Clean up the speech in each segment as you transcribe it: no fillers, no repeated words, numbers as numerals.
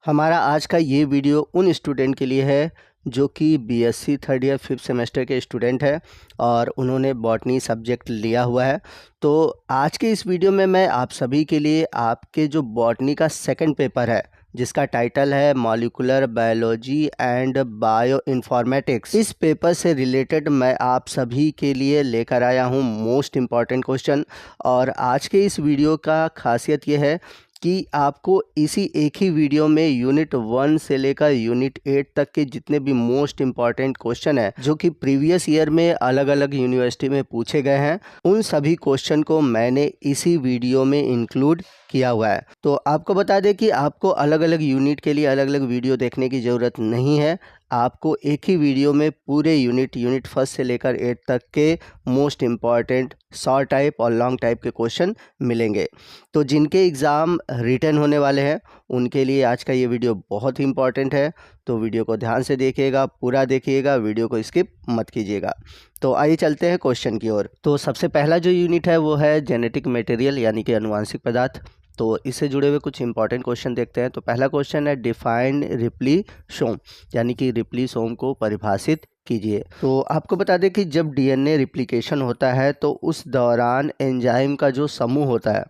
हमारा आज का ये वीडियो उन स्टूडेंट के लिए है जो कि BSc third year 5th semester के स्टूडेंट हैं और उन्होंने बॉटनी सब्जेक्ट लिया हुआ है। तो आज के इस वीडियो में मैं आप सभी के लिए आपके जो बॉटनी का सेकंड पेपर है जिसका टाइटल है molecular biology and bio informatics, इस पेपर से रिलेटेड मैं आप सभी के लिए लेकर आया हूँ मोस्ट इम्पॉर्टेंट क्वेश्चन। और आज के इस वीडियो का खासियत ये है कि आपको इसी एक ही वीडियो में यूनिट 1 से लेकर यूनिट 8 तक के जितने भी मोस्ट इम्पॉर्टेंट क्वेश्चन हैं जो कि प्रीवियस ईयर में अलग अलग यूनिवर्सिटी में पूछे गए हैं, उन सभी क्वेश्चन को मैंने इसी वीडियो में इंक्लूड किया हुआ है। तो आपको बता दें कि आपको अलग अलग यूनिट के लिए अलग अलग वीडियो देखने की ज़रूरत नहीं है। आपको एक ही वीडियो में पूरे यूनिट फर्स्ट से लेकर 8 तक के मोस्ट इम्पॉर्टेंट शॉर्ट टाइप और लॉन्ग टाइप के क्वेश्चन मिलेंगे। तो जिनके एग्ज़ाम रिटन होने वाले हैं उनके लिए आज का ये वीडियो बहुत ही इम्पॉर्टेंट है। तो वीडियो को ध्यान से देखिएगा, पूरा देखिएगा, वीडियो को स्किप मत कीजिएगा। तो आइए चलते हैं क्वेश्चन की ओर। तो सबसे पहला जो यूनिट है वो है जेनेटिक मटेरियल यानी कि अनुवांशिक पदार्थ। तो इससे जुड़े हुए कुछ इंपॉर्टेंट क्वेश्चन देखते हैं। तो पहला क्वेश्चन है डिफाइन रिप्लीसोम यानी कि रिप्लीसोम को परिभाषित कीजिए। तो आपको बता दें कि जब डीएनए रिप्लिकेशन होता है तो उस दौरान एंजाइम का जो समूह होता है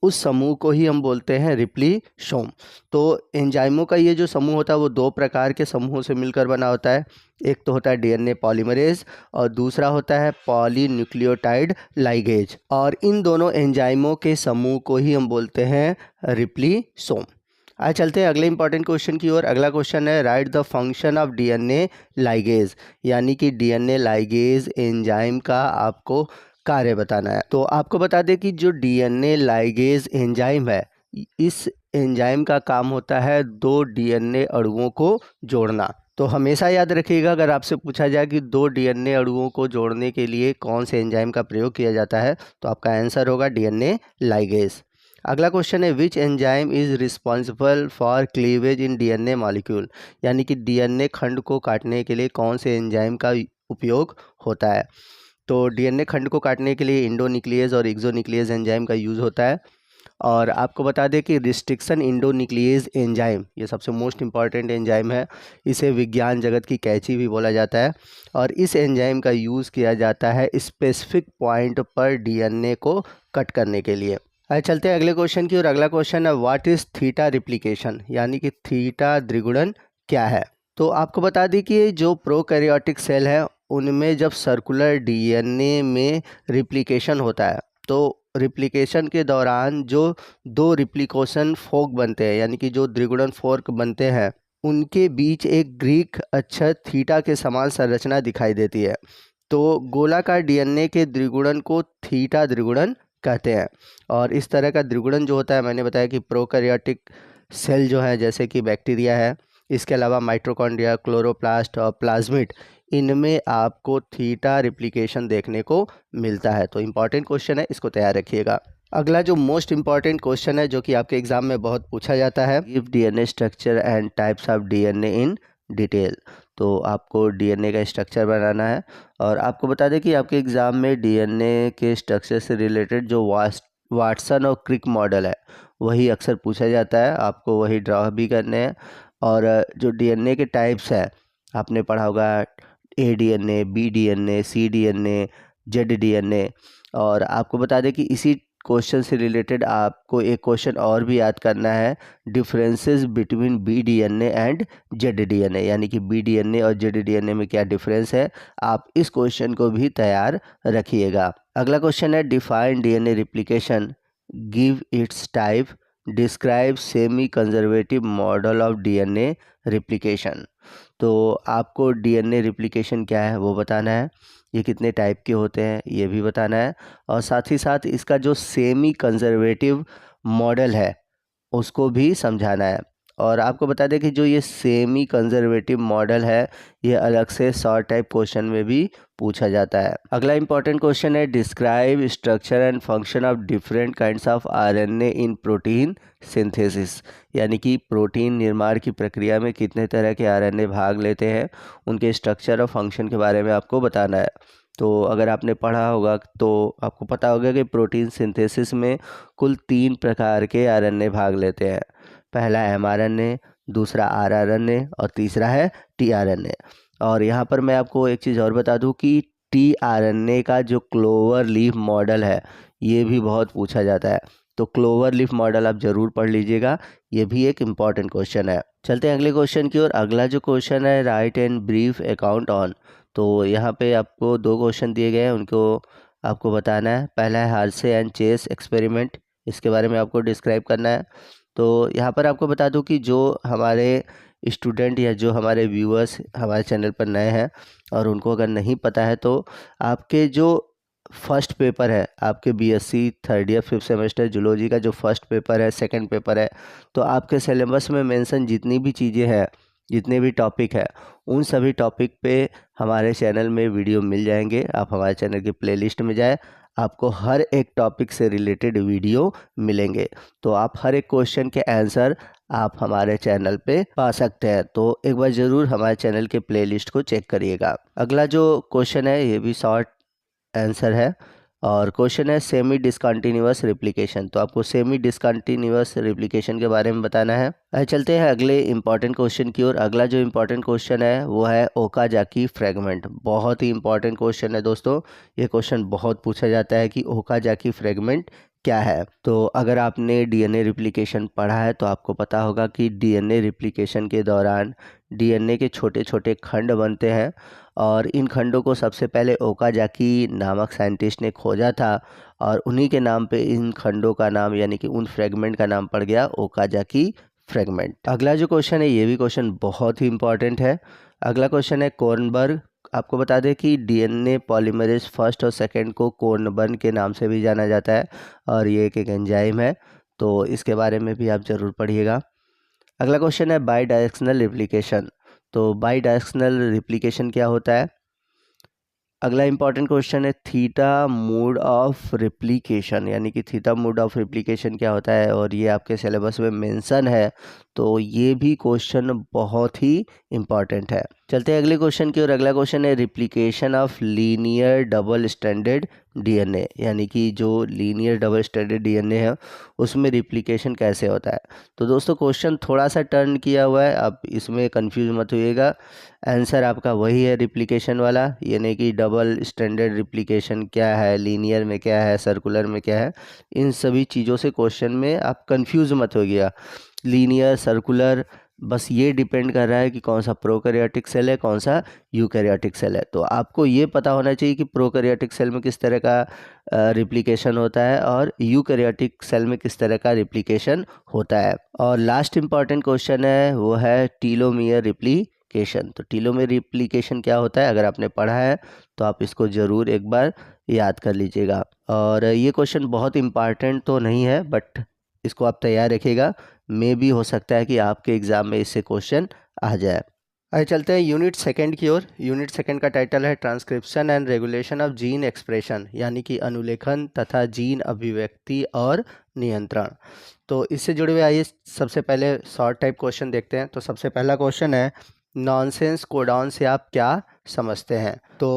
उस समूह को ही हम बोलते हैं रिप्लीसोम। तो एंजाइमों का ये जो समूह होता है वो दो प्रकार के समूहों से मिलकर बना होता है। एक तो होता है डीएनए पॉलीमरेज और दूसरा होता है पॉलीन्यूक्लियोटाइड लाइगेज, और इन दोनों एंजाइमों के समूह को ही हम बोलते हैं रिप्लीसोम। आज चलते हैं अगले इंपॉर्टेंट क्वेश्चन की ओर। अगला क्वेश्चन है right the function of DNA ligase यानी कि डीएनए लाइगेज एंजाइम का आपको कार्य बताना है। तो आपको बता दें कि जो डीएनए लाइगेज एंजाइम है इस एंजाइम का काम होता है दो डीएनए अणुओं को जोड़ना। तो हमेशा याद रखिएगा अगर आपसे पूछा जाए कि दो डीएनए अणुओं को जोड़ने के लिए कौन से एंजाइम का प्रयोग किया जाता है तो आपका आंसर होगा डीएनए लाइगेज। अगला क्वेश्चन है which enzyme is responsible for cleavage in DNA molecule यानी कि डीएनए खंड को काटने के लिए कौन से एंजाइम का उपयोग होता है। तो डीएनए खंड को काटने के लिए इंडोन्यूक्लियेज और एक्सोन्यूक्लियेज एंजाइम का यूज़ होता है। और आपको बता दें कि रिस्ट्रिक्शन इंडोन्यूक्लियेज एंजाइम ये सबसे मोस्ट इम्पॉर्टेंट एंजाइम है। इसे विज्ञान जगत की कैंची भी बोला जाता है और इस एंजाइम का यूज़ किया जाता है स्पेसिफिक पॉइंट पर डीएनए को कट करने के लिए। आइए चलते हैं अगले क्वेश्चन की और अगला क्वेश्चन है व्हाट इज़ थीटा रिप्लिकेशन यानी कि थीटा द्विगुणन क्या है। तो आपको बता दें कि जो प्रोकैरियोटिक सेल है उनमें जब सर्कुलर डीएनए में रिप्लिकेशन होता है तो रिप्लिकेशन के दौरान जो दो रिप्लिकेशन फोर्क बनते हैं यानी कि जो द्विगुणन फोर्क बनते हैं उनके बीच एक ग्रीक अक्षर थीटा के समान संरचना दिखाई देती है। तो गोलाकार डीएनए के द्विगुणन को थीटा द्विगुणन कहते हैं। और इस तरह का द्विगुणन जो होता है मैंने बताया कि प्रोकैरियोटिक सेल जो है जैसे कि बैक्टीरिया है, इसके अलावा माइटोकॉन्ड्रिया, क्लोरोप्लास्ट और प्लाज्मिड, इनमें आपको थीटा रिप्लिकेशन देखने को मिलता है। तो इम्पॉर्टेंट क्वेश्चन है, इसको तैयार रखिएगा। अगला जो मोस्ट इम्पॉर्टेंट क्वेश्चन है जो कि आपके एग्जाम में बहुत पूछा जाता है give DNA structure and types of DNA in detail. तो आपको डीएनए का स्ट्रक्चर बनाना है और आपको बता दें कि आपके एग्ज़ाम में डीएनए के स्ट्रक्चर से रिलेटेड जो वाटसन और क्रिक मॉडल है वही अक्सर पूछा जाता है, आपको वही ड्रा भी करने हैं। और जो डीएनए के टाइप्स है आपने पढ़ा होगा ए डीएनए, बी डीएनए, सी डीएनए, जेड डीएनए। और आपको बता दें कि इसी क्वेश्चन से रिलेटेड आपको एक क्वेश्चन और भी याद करना है differences between B DNA and Z DNA यानी कि बी डीएनए और जेड डीएनए में क्या डिफरेंस है, आप इस क्वेश्चन को भी तैयार रखिएगा। अगला क्वेश्चन है define DNA replication, give its type, describe semi conservative model of DNA replication. तो आपको डीएनए रिप्लिकेशन क्या है वो बताना है, ये कितने टाइप के होते हैं ये भी बताना है और साथ ही साथ इसका जो सेमी कंजर्वेटिव मॉडल है उसको भी समझाना है। और आपको बता दें कि जो ये सेमी कंजर्वेटिव मॉडल है ये अलग से शॉर्ट टाइप क्वेश्चन में भी पूछा जाता है। अगला इंपॉर्टेंट क्वेश्चन है describe structure and function of different kinds of RNA in protein synthesis यानी कि प्रोटीन निर्माण की प्रक्रिया में कितने तरह के आरएनए भाग लेते हैं, उनके स्ट्रक्चर और फंक्शन के बारे में आपको बताना है। तो अगर आपने पढ़ा होगा तो आपको पता होगा कि प्रोटीन सिंथेसिस में कुल 3 प्रकार के आरएनए भाग लेते हैं। पहला एमआरएनए, दूसरा RRNA और तीसरा है tRNA। और यहाँ पर मैं आपको एक चीज़ और बता दूँ कि tRNA का जो क्लोवर लीफ मॉडल है ये भी बहुत पूछा जाता है, तो क्लोवर लीफ मॉडल आप ज़रूर पढ़ लीजिएगा, ये भी एक इम्पॉर्टेंट क्वेश्चन है। चलते हैं अगले क्वेश्चन की ओर। अगला जो क्वेश्चन है, right and brief account on. तो यहाँ पे आपको 2 क्वेश्चन दिए गए हैं, उनको आपको बताना है। पहला है हार्से एंड चेस एक्सपेरिमेंट, इसके बारे में आपको डिस्क्राइब करना है। तो यहाँ पर आपको बता दूँ कि जो हमारे स्टूडेंट या जो हमारे व्यूअर्स हमारे चैनल पर नए हैं और उनको अगर नहीं पता है, तो आपके जो फर्स्ट पेपर है, आपके BSc third year 5th semester zoology का जो फर्स्ट पेपर है, सेकंड पेपर है, तो आपके सिलेबस में मेंशन जितनी भी चीज़ें हैं, जितने भी टॉपिक है, उन सभी टॉपिक पे हमारे चैनल में वीडियो मिल जाएंगे। आप हमारे चैनल की प्लेलिस्ट में जाए, आपको हर एक टॉपिक से रिलेटेड वीडियो मिलेंगे, तो आप हर एक क्वेश्चन के आंसर आप हमारे चैनल पे पा सकते हैं। तो एक बार ज़रूर हमारे चैनल के प्लेलिस्ट को चेक करिएगा। अगला जो क्वेश्चन है ये भी शॉर्ट आंसर है, और क्वेश्चन है सेमी डिसकंटिन्यूअस रिप्लिकेशन। तो आपको सेमी डिसकंटिन्यूअस रिप्लिकेशन के बारे में बताना है। चलते हैं अगले इंपॉर्टेंट क्वेश्चन की ओर। अगला जो इंपॉर्टेंट क्वेश्चन है वो है ओकाजाकी फ्रेगमेंट। बहुत ही इंपॉर्टेंट क्वेश्चन है दोस्तों, ये क्वेश्चन बहुत पूछा जाता है कि ओकाजाकी फ्रेगमेंट क्या है। तो अगर आपने डीएनए रिप्लिकेशन पढ़ा है तो आपको पता होगा कि डीएनए रिप्लिकेशन के दौरान डीएनए के छोटे छोटे खंड बनते हैं, और इन खंडों को सबसे पहले ओकाजाकी नामक साइंटिस्ट ने खोजा था, और उन्हीं के नाम पे इन खंडों का नाम यानी कि उन फ्रेगमेंट का नाम पड़ गया ओकाजाकी फ्रेगमेंट। अगला जो क्वेश्चन है ये भी क्वेश्चन बहुत ही इंपॉर्टेंट है। अगला क्वेश्चन है कोर्नबर्ग। आपको बता दें कि डीएनए पॉलीमरेज फर्स्ट और सेकंड को कोर्नबर्ग के नाम से भी जाना जाता है, और ये एक एंजाइम है, तो इसके बारे में भी आप ज़रूर पढ़िएगा। अगला क्वेश्चन है बाई डायरेक्शनल रिप्लिकेशन। तो बाई डायरेक्शनल रिप्लिकेशन क्या होता है। अगला इंपॉर्टेंट क्वेश्चन है थीटा मोड ऑफ रिप्लिकेशन, यानी कि थीटा मोड ऑफ रिप्लिकेशन क्या होता है, और ये आपके सिलेबस में मेंशन है, तो ये भी क्वेश्चन बहुत ही इम्पॉर्टेंट है। चलते हैं अगले क्वेश्चन की ओर। अगला क्वेश्चन है replication of linear double standard DNA, यानी कि जो लीनियर डबल स्टैंडर्ड डीएनए है उसमें रिप्लिकेशन कैसे होता है। तो दोस्तों क्वेश्चन थोड़ा सा टर्न किया हुआ है, आप इसमें कंफ्यूज मत होइएगा, आंसर आपका वही है रिप्लिकेशन वाला, यानी कि डबल स्टैंडर्ड रिप्लिकेशन क्या है, लीनियर में क्या है, सर्कुलर में क्या है, इन सभी चीज़ों से क्वेश्चन में आप कंफ्यूज मत होइएगा। लीनियर, सर्कुलर, बस ये डिपेंड कर रहा है कि कौन सा प्रोकैरियोटिक सेल है, कौन सा यूकैरियोटिक सेल है। तो आपको ये पता होना चाहिए कि प्रोकैरियोटिक सेल में किस तरह का रिप्लिकेशन होता है और यूकैरियोटिक सेल में किस तरह का रिप्लिकेशन होता है। और लास्ट इंपॉर्टेंट क्वेश्चन है वो है टीलोमियर रिप्लिकेशन। तो टीलोमियर रिप्लिकेशन क्या होता है, अगर आपने पढ़ा है तो आप इसको ज़रूर एक बार याद कर लीजिएगा। और ये क्वेश्चन बहुत इंपॉर्टेंट तो नहीं है, बट इसको आप तैयार रखिएगा, में भी हो सकता है कि आपके एग्ज़ाम में इससे क्वेश्चन आ जाए। आइए चलते हैं यूनिट सेकंड की ओर। यूनिट सेकंड का टाइटल है transcription and regulation of gene expression, यानी कि अनुलेखन तथा जीन अभिव्यक्ति और नियंत्रण। तो इससे जुड़े हुए आइए सबसे पहले शॉर्ट टाइप क्वेश्चन देखते हैं। तो सबसे पहला क्वेश्चन है नॉनसेंस कोडॉन से आप क्या समझते हैं। तो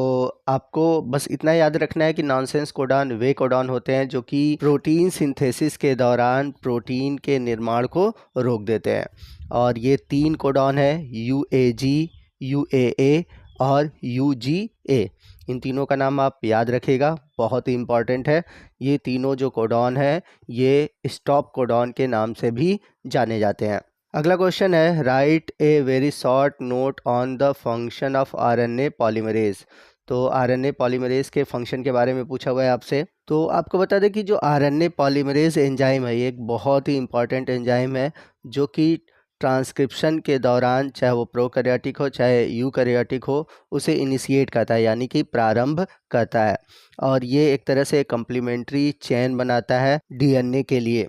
आपको बस इतना याद रखना है कि नॉनसेंस कोडॉन वे कोडॉन होते हैं जो कि प्रोटीन सिंथेसिस के दौरान प्रोटीन के निर्माण को रोक देते हैं, और ये 3 कोडॉन है UAG, UAA और UGA। इन तीनों का नाम आप याद रखिएगा, बहुत ही इंपॉर्टेंट है। ये तीनों जो कोडॉन है ये स्टॉप कोडॉन के नाम से भी जाने जाते हैं। अगला क्वेश्चन है right a very short note on the function of RNA polymerase. तो RNA पॉलीमरेज के फंक्शन के बारे में पूछा हुआ है आपसे। तो आपको बता दें कि जो RNA पॉलीमरेज एंजाइम है ये एक बहुत ही इंपॉर्टेंट एंजाइम है जो कि ट्रांसक्रिप्शन के दौरान, चाहे वो प्रोकैरियोटिक हो चाहे यूकैरियोटिक हो, उसे इनिशिएट करता है, यानी कि प्रारंभ करता है, और ये एक तरह से कम्प्लीमेंट्री चेन बनाता है DNA के लिए।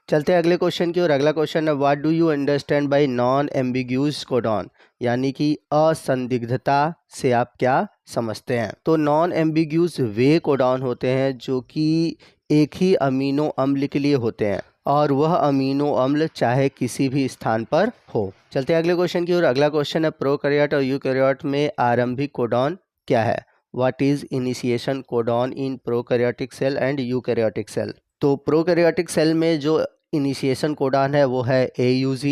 चलते हैं अगले क्वेश्चन की ओर। अगला क्वेश्चन है what do you understand by non ambiguous codon, यानी कि असंदिग्धता से आप क्या समझते हैं। तो नॉन एम्बिग्यूज वे कोडॉन होते हैं जो कि एक ही अमीनो अम्ल के लिए होते हैं, और वह अमीनो अम्ल चाहे किसी भी स्थान पर हो। चलते हैं अगले क्वेश्चन की ओर। अगला क्वेश्चन है प्रोकैरियोट और यूकैरियोट में आरंभिक कोडॉन क्या है। What is initiation codon in prokaryotic cell and eukaryotic cell. तो प्रोकैरियोटिक सेल में जो इनिशिएशन कोडॉन है वो है AUG,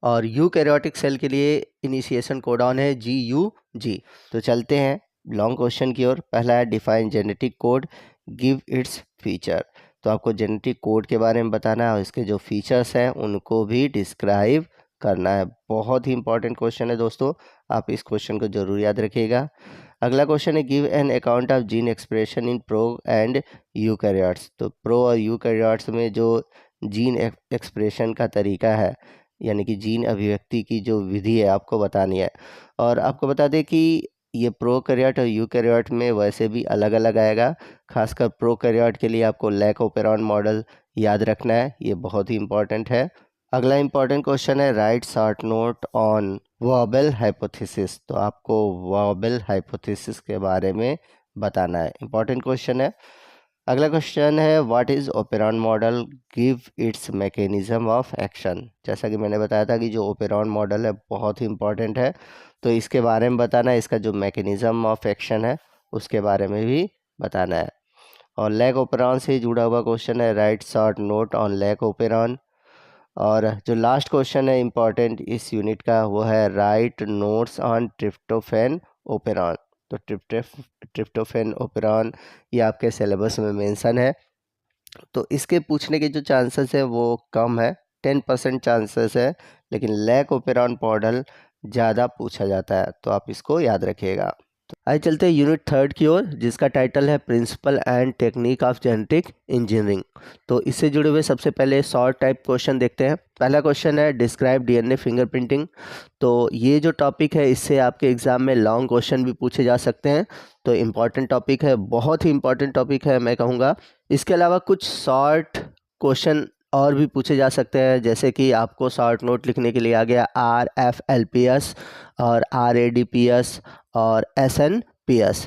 और यूकैरियोटिक सेल के लिए इनिशिएशन कोडॉन है GUG। तो चलते हैं लॉन्ग क्वेश्चन की ओर। पहला है define genetic code, give its feature. तो आपको जेनेटिक कोड के बारे में बताना है और इसके जो फीचर्स हैं उनको भी डिस्क्राइब करना है। बहुत ही इंपॉर्टेंट क्वेश्चन है दोस्तों, आप इस क्वेश्चन को जरूर याद रखिएगा। अगला क्वेश्चन है give an account of gene expression in pro and eukaryotes. तो प्रो और यूकैरियोट्स में जो जीन एक्सप्रेशन का तरीका है, यानी कि जीन अभिव्यक्ति की जो विधि है, आपको बतानी है। और आपको बता दें कि ये प्रोकैरियोट और यूकैरियोट में वैसे भी अलग अलग आएगा। खासकर प्रोकैरियोट के लिए आपको लैक ओपेरॉन मॉडल याद रखना है, ये बहुत ही इंपॉर्टेंट है। अगला इंपॉर्टेंट क्वेश्चन है right short note on vowel hypothesis. तो आपको वॉबल हाइपोथेसिस के बारे में बताना है, इंपॉर्टेंट क्वेश्चन है। अगला क्वेश्चन है what is operon model, give its mechanism of action. जैसा कि मैंने बताया था कि जो ओपेरॉन मॉडल है बहुत ही इंपॉर्टेंट है, तो इसके बारे में बताना है, इसका जो मैकेनिज्म ऑफ एक्शन है उसके बारे में भी बताना है। और लैक ओपेरॉन से जुड़ा हुआ क्वेश्चन है right short note on lac operon. और जो लास्ट क्वेश्चन है इंपॉर्टेंट इस यूनिट का, वो है right notes on tryptophan operon. तो ट्रिप्टोफैन ओपेरॉन ये आपके सिलेबस में मेंशन है, तो इसके पूछने के जो चांसेस है वो कम है, 10% चांसेस है, लेकिन लैक ओपेरॉन मॉडल ज़्यादा पूछा जाता है, तो आप इसको याद रखिएगा। आइए चलते हैं यूनिट 3 की ओर, जिसका टाइटल है principle and technique of genetic engineering. तो इससे जुड़े हुए सबसे पहले शॉर्ट टाइप क्वेश्चन देखते हैं। पहला क्वेश्चन है डिस्क्राइब DNA फिंगरप्रिंटिंग। तो ये जो टॉपिक है इससे आपके एग्जाम में लॉन्ग क्वेश्चन भी पूछे जा सकते हैं, तो इम्पॉर्टेंट टॉपिक है, बहुत ही इंपॉर्टेंट टॉपिक है मैं कहूँगा। इसके अलावा कुछ शॉर्ट क्वेश्चन और भी पूछे जा सकते हैं, जैसे कि आपको शॉर्ट नोट लिखने के लिए आ गया RFLPS और RADPS और SNPS।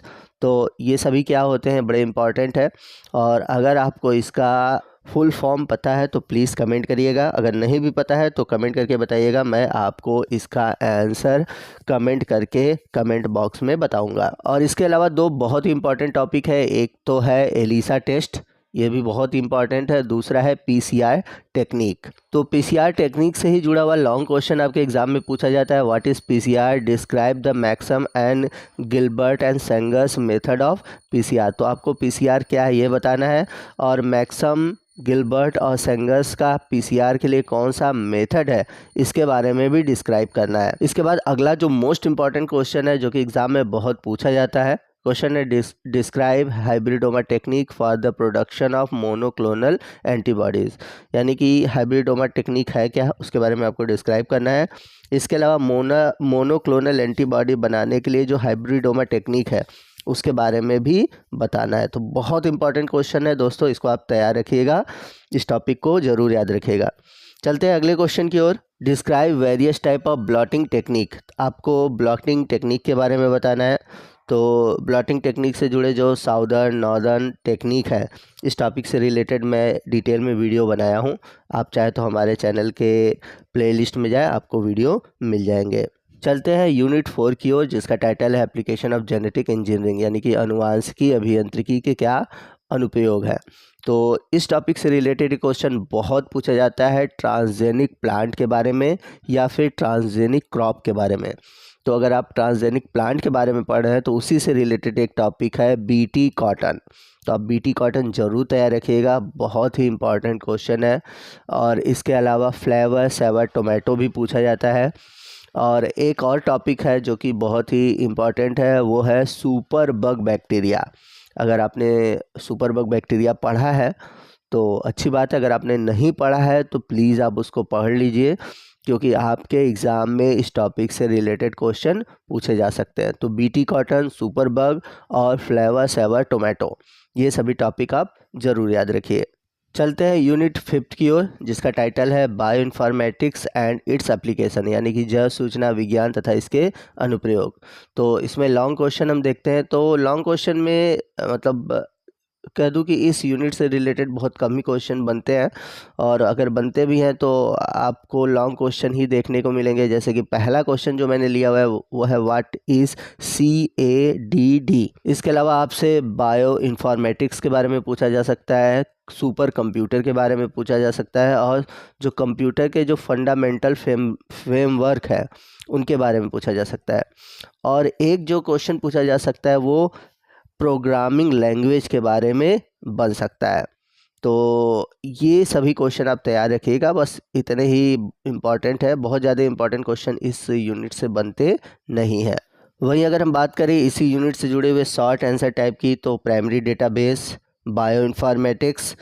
तो ये सभी क्या होते हैं, बड़े इंपॉर्टेंट है। और अगर आपको इसका फुल फॉर्म पता है तो प्लीज़ कमेंट करिएगा, अगर नहीं भी पता है तो कमेंट करके बताइएगा, मैं आपको इसका आंसर कमेंट करके कमेंट बॉक्स में बताऊंगा। और इसके अलावा दो बहुत ही इंपॉर्टेंट टॉपिक है, एक तो है एलिसा टेस्ट, ये भी बहुत इंपॉर्टेंट है, दूसरा है PCR टेक्निक। तो PCR टेक्निक से ही जुड़ा हुआ लॉन्ग क्वेश्चन आपके एग्जाम में पूछा जाता है, what is PCR, describe the Maxam and Gilbert and Sanger's method of PCR। तो आपको PCR क्या है ये बताना है, और मैक्सम, गिलबर्ट और सेंगर्स का PCR के लिए कौन सा मेथड है इसके बारे में भी डिस्क्राइब करना है। इसके बाद अगला जो मोस्ट इंपॉर्टेंट क्वेश्चन है जो कि एग्जाम में बहुत पूछा जाता है, क्वेश्चन है describe hybridoma technique for the production of monoclonal antibodies. यानी कि हाइब्रिडोमा टेक्निक है क्या, उसके बारे में आपको डिस्क्राइब करना है। इसके अलावा मोनोक्लोनल एंटीबॉडी बनाने के लिए जो हाइब्रिडोमा टेक्निक है उसके बारे में भी बताना है। तो बहुत इंपॉर्टेंट क्वेश्चन है दोस्तों, इसको आप तैयार रखिएगा, इस टॉपिक को ज़रूर याद रखिएगा। चलते हैं अगले क्वेश्चन की ओर। Describe various type of blotting technique. आपको ब्लॉटिंग टेक्निक के बारे में बताना है। तो ब्लॉटिंग टेक्निक से जुड़े जो साउदर्न नॉर्दर्न टेक्निक है, इस टॉपिक से रिलेटेड मैं डिटेल में वीडियो बनाया हूँ, आप चाहे तो हमारे चैनल के प्लेलिस्ट में जाए, आपको वीडियो मिल जाएंगे। चलते हैं यूनिट 4 की ओर, जिसका टाइटल है एप्लीकेशन ऑफ जेनेटिक इंजीनियरिंग, यानी कि अनुवांशिकी अभियांत्रिकी के क्या अनुप्रयोग है। तो इस टॉपिक से रिलेटेड क्वेश्चन बहुत पूछा जाता है, ट्रांसजेनिक प्लांट के बारे में या फिर ट्रांसजेनिक क्रॉप के बारे में। तो अगर आप ट्रांसजेनिक प्लांट के बारे में पढ़ रहे हैं तो उसी से रिलेटेड एक टॉपिक है BT कॉटन। तो आप BT कॉटन जरूर तैयार रखिएगा, बहुत ही इंपॉर्टेंट क्वेश्चन है। और इसके अलावा फ्लेवर सेवर टोमेटो भी पूछा जाता है। और एक और टॉपिक है जो कि बहुत ही इम्पॉर्टेंट है, वो है सुपर बग बैक्टीरिया। अगर आपने सुपर बग बैक्टीरिया पढ़ा है तो अच्छी बात है, अगर आपने नहीं पढ़ा है तो प्लीज़ आप उसको पढ़ लीजिए, क्योंकि आपके एग्ज़ाम में इस टॉपिक से रिलेटेड क्वेश्चन पूछे जा सकते हैं। तो BT कॉटन, सुपर बग और फ्लेवर सेवर टोमेटो, ये सभी टॉपिक आप ज़रूर याद रखिए। चलते हैं यूनिट 5 की ओर, जिसका टाइटल है bio informatics and its application, यानी कि जैव सूचना विज्ञान तथा इसके अनुप्रयोग। तो इसमें लॉन्ग क्वेश्चन हम देखते हैं। तो लॉन्ग क्वेश्चन में मतलब कह दूं कि इस यूनिट से रिलेटेड बहुत कम ही क्वेश्चन बनते हैं, और अगर बनते भी हैं तो आपको लॉन्ग क्वेश्चन ही देखने को मिलेंगे। जैसे कि पहला क्वेश्चन जो मैंने लिया हुआ है वो है व्हाट इज़ CADD। इसके अलावा आपसे बायो इन्फॉर्मेटिक्स के बारे में पूछा जा सकता है, सुपर कंप्यूटर के बारे में पूछा जा सकता है, और जो कंप्यूटर के जो फंडामेंटल फ्रेमवर्क है उनके बारे में पूछा जा सकता है। और एक जो क्वेश्चन पूछा जा सकता है वो प्रोग्रामिंग लैंग्वेज के बारे में बन सकता है। तो ये सभी क्वेश्चन आप तैयार रखिएगा, बस इतने ही इम्पॉर्टेंट है, बहुत ज़्यादा इम्पॉर्टेंट क्वेश्चन इस यूनिट से बनते नहीं हैं। वहीं अगर हम बात करें इसी यूनिट से जुड़े हुए शॉर्ट आंसर टाइप की, तो प्राइमरी डेटाबेस, बायो इन्फॉर्मेटिक्स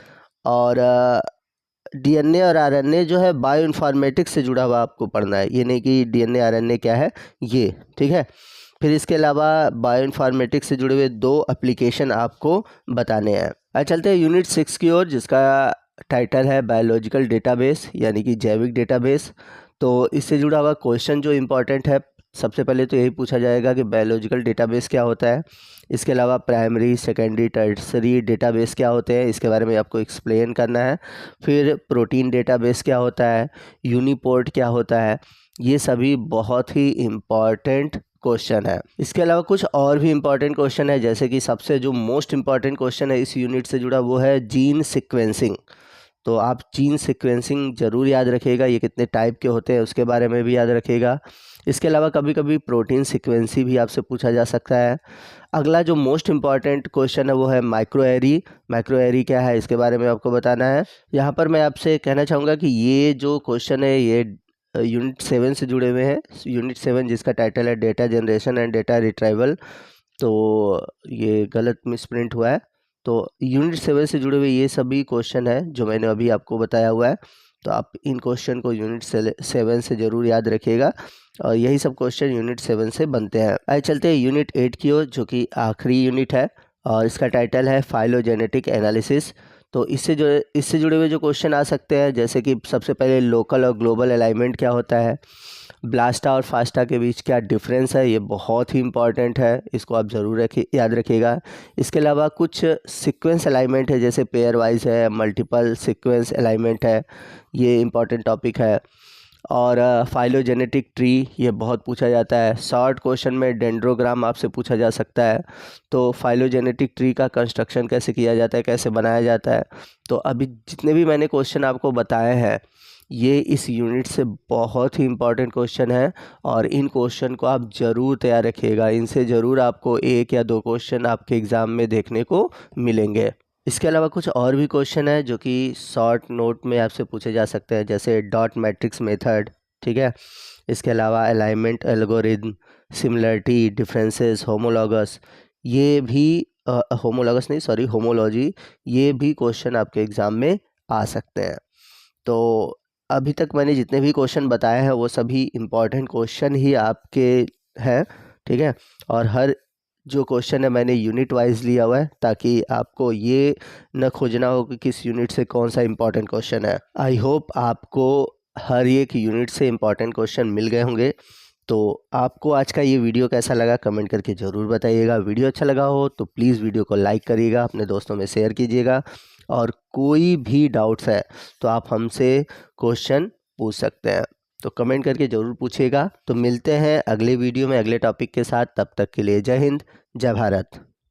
और DNA और RNA जो है बायो इन्फॉर्मेटिक्स से जुड़ा हुआ आपको पढ़ना है, ये नहीं कि DNA RNA क्या है ये, ठीक है। फिर इसके अलावा बायो इन्फॉर्मेटिक्स से जुड़े हुए 2 एप्लीकेशन आपको बताने हैं। आज चलते हैं यूनिट 6 की ओर, जिसका टाइटल है बायोलॉजिकल डेटाबेस यानी कि जैविक डेटाबेस। तो इससे जुड़ा हुआ क्वेश्चन जो इम्पोर्टेंट है, सबसे पहले तो यही पूछा जाएगा कि बायोलॉजिकल डेटाबेस क्या होता है। इसके अलावा प्राइमरी, सेकेंडरी, टर्सरी डेटाबेस क्या होते हैं, इसके बारे में आपको एक्सप्लेन करना है। फिर प्रोटीन डेटाबेस क्या होता है, यूनिपोर्ट क्या होता है, ये सभी बहुत ही इम्पॉर्टेंट क्वेश्चन है। इसके अलावा कुछ और भी इम्पॉर्टेंट क्वेश्चन है, जैसे कि सबसे जो मोस्ट इम्पॉर्टेंट क्वेश्चन है इस यूनिट से जुड़ा वो है जीन सीक्वेंसिंग। तो आप जीन सीक्वेंसिंग ज़रूर याद रखिएगा, ये कितने टाइप के होते हैं उसके बारे में भी याद रखिएगा। इसके अलावा कभी कभी प्रोटीन सीक्वेंसी भी आपसे पूछा जा सकता है। अगला जो मोस्ट इम्पॉर्टेंट क्वेश्चन है वो है माइक्रोएरी। माइक्रोएरी क्या है इसके बारे में आपको बताना है। यहाँ पर मैं आपसे कहना चाहूँगा कि ये जो क्वेश्चन है ये यूनिट 7 से जुड़े हुए हैं। यूनिट 7 जिसका टाइटल है data generation and data retrieval, तो ये गलत मिसप्रिंट हुआ है। तो यूनिट 7 से जुड़े हुए ये सभी क्वेश्चन है जो मैंने अभी आपको बताया हुआ है। तो आप इन क्वेश्चन को यूनिट 7 से ज़रूर याद रखिएगा, और यही सब क्वेश्चन यूनिट 7 से बनते हैं। आइए चलते हैं यूनिट 8 की ओर, जो कि आखिरी यूनिट है, और इसका टाइटल है फाइलोजेनेटिक एनालिसिस। तो इससे जुड़े हुए जो क्वेश्चन आ सकते हैं, जैसे कि सबसे पहले लोकल और ग्लोबल अलाइनमेंट क्या होता है, ब्लास्टा और फास्टा के बीच क्या डिफरेंस है, ये बहुत ही इंपॉर्टेंट है, इसको आप ज़रूर याद रखिएगा। इसके अलावा कुछ सीक्वेंस अलाइनमेंट है, जैसे पेयर वाइज है, मल्टीपल सीक्वेंस अलाइनमेंट है, ये इंपॉर्टेंट टॉपिक है। और फाइलोजेनेटिक ट्री ये बहुत पूछा जाता है। शॉर्ट क्वेश्चन में डेंड्रोग्राम आपसे पूछा जा सकता है। तो फाइलोजेनेटिक ट्री का कंस्ट्रक्शन कैसे किया जाता है, कैसे बनाया जाता है। तो अभी जितने भी मैंने क्वेश्चन आपको बताए हैं ये इस यूनिट से बहुत ही इम्पॉर्टेंट क्वेश्चन है, और इन क्वेश्चन को आप ज़रूर तैयार रखिएगा। इनसे ज़रूर आपको 1 या 2 क्वेश्चन आपके एग्ज़ाम में देखने को मिलेंगे। इसके अलावा कुछ और भी क्वेश्चन है जो कि शॉर्ट नोट में आपसे पूछे जा सकते हैं, जैसे डॉट मैट्रिक्स मेथड, ठीक है। इसके अलावा alignment algorithm, similarity, differences, homologous, ये भी होमोलॉगस नहीं सॉरी होमोलॉजी, ये भी क्वेश्चन आपके एग्ज़ाम में आ सकते हैं। तो अभी तक मैंने जितने भी क्वेश्चन बताए हैं वो सभी इम्पॉर्टेंट क्वेश्चन ही आपके हैं, ठीक है। और हर जो क्वेश्चन है मैंने यूनिट वाइज लिया हुआ है, ताकि आपको ये न खोजना हो कि किस यूनिट से कौन सा इम्पॉर्टेंट क्वेश्चन है। आई होप आपको हर एक यूनिट से इम्पॉर्टेंट क्वेश्चन मिल गए होंगे। तो आपको आज का ये वीडियो कैसा लगा कमेंट करके ज़रूर बताइएगा। वीडियो अच्छा लगा हो तो प्लीज़ वीडियो को लाइक करिएगा, अपने दोस्तों में शेयर कीजिएगा, और कोई भी डाउट्स है तो आप हमसे क्वेश्चन पूछ सकते हैं, तो कमेंट करके ज़रूर पूछिएगा। तो मिलते हैं अगले वीडियो में अगले टॉपिक के साथ, तब तक के लिए जय हिंद, जय भारत।